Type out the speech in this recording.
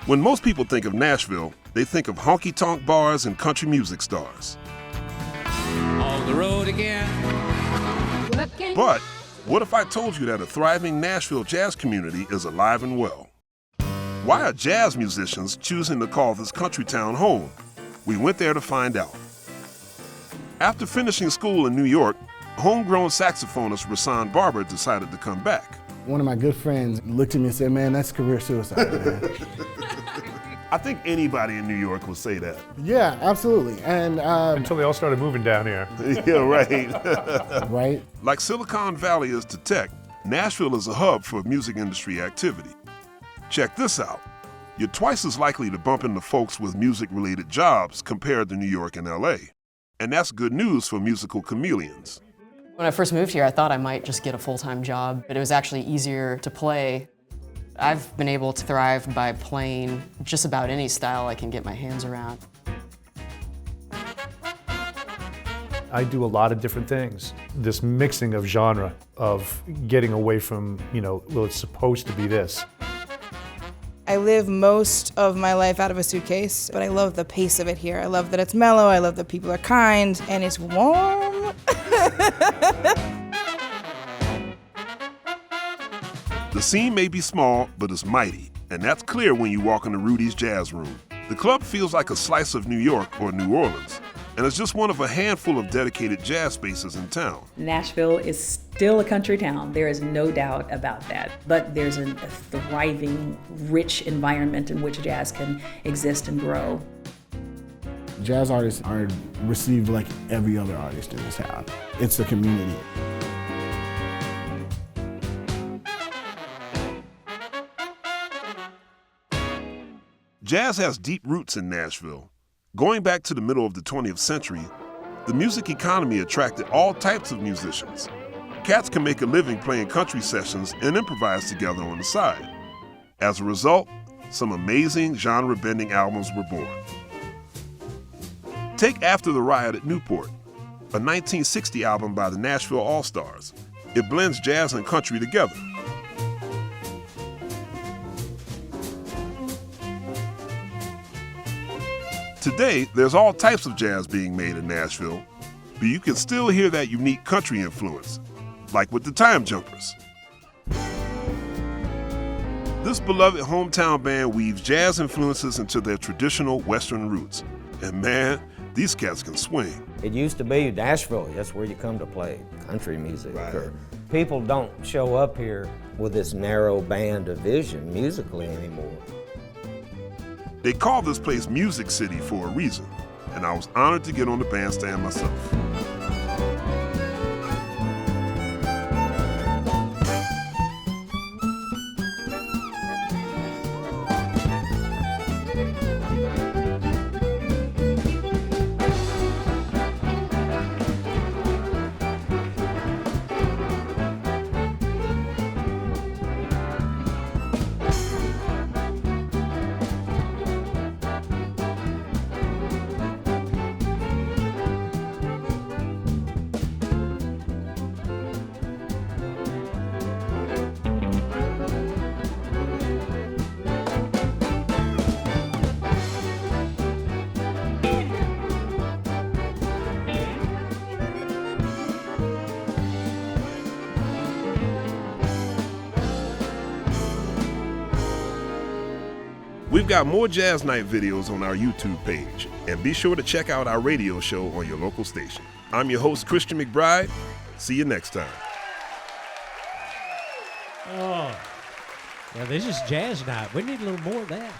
When most people think of Nashville, they think of honky-tonk bars and country music stars. On the road again. But what if I told you that a thriving Nashville jazz community is alive and well? Why are jazz musicians choosing to call this country town home? We went there to find out. After finishing school in New York, homegrown saxophonist Rasan Barber decided to come back. One of my good friends looked at me and said, "Man, that's career suicide, man." I think anybody in New York would say that. Yeah, absolutely. And until they all started moving down here. Yeah, right. right? Like Silicon Valley is to tech, Nashville is a hub for music industry activity. Check this out. You're twice as likely to bump into folks with music-related jobs compared to New York and LA. And that's good news for musical chameleons. When I first moved here, I thought I might just get a full-time job, but it was actually easier to play. I've been able to thrive by playing just about any style I can get my hands around. I do a lot of different things. This mixing of genre, of getting away from, well, it's supposed to be this. I live most of my life out of a suitcase, but I love the pace of it here. I love that it's mellow, I love that people are kind, and it's warm. The scene may be small, but it's mighty, and that's clear when you walk into Rudys Jazz Room. The club feels like a slice of New York or New Orleans, and it's just one of a handful of dedicated jazz spaces in town. Nashville is still a country town. There is no doubt about that. But there's a thriving, rich environment in which jazz can exist and grow. Jazz artists are received like every other artist in this town. It's a community. Jazz has deep roots in Nashville. Going back to the middle of the 20th century, the music economy attracted all types of musicians. Cats can make a living playing country sessions and improvise together on the side. As a result, some amazing genre-bending albums were born. Take After the Riot at Newport, a 1960 album by the Nashville All-Stars. It blends jazz and country together. Today, there's all types of jazz being made in Nashville, but you can still hear that unique country influence, like with the Time Jumpers. This beloved hometown band weaves jazz influences into their traditional Western roots. And man, these cats can swing. It used to be Nashville, that's where you come to play country music. Right. People don't show up here with this narrow band of vision musically anymore. They call this place Music City for a reason, and I was honored to get on the bandstand myself. We've got more Jazz Night videos on our YouTube page, and be sure to check out our radio show on your local station. I'm your host, Christian McBride. See you next time. Oh, yeah, this is Jazz Night. We need a little more of that.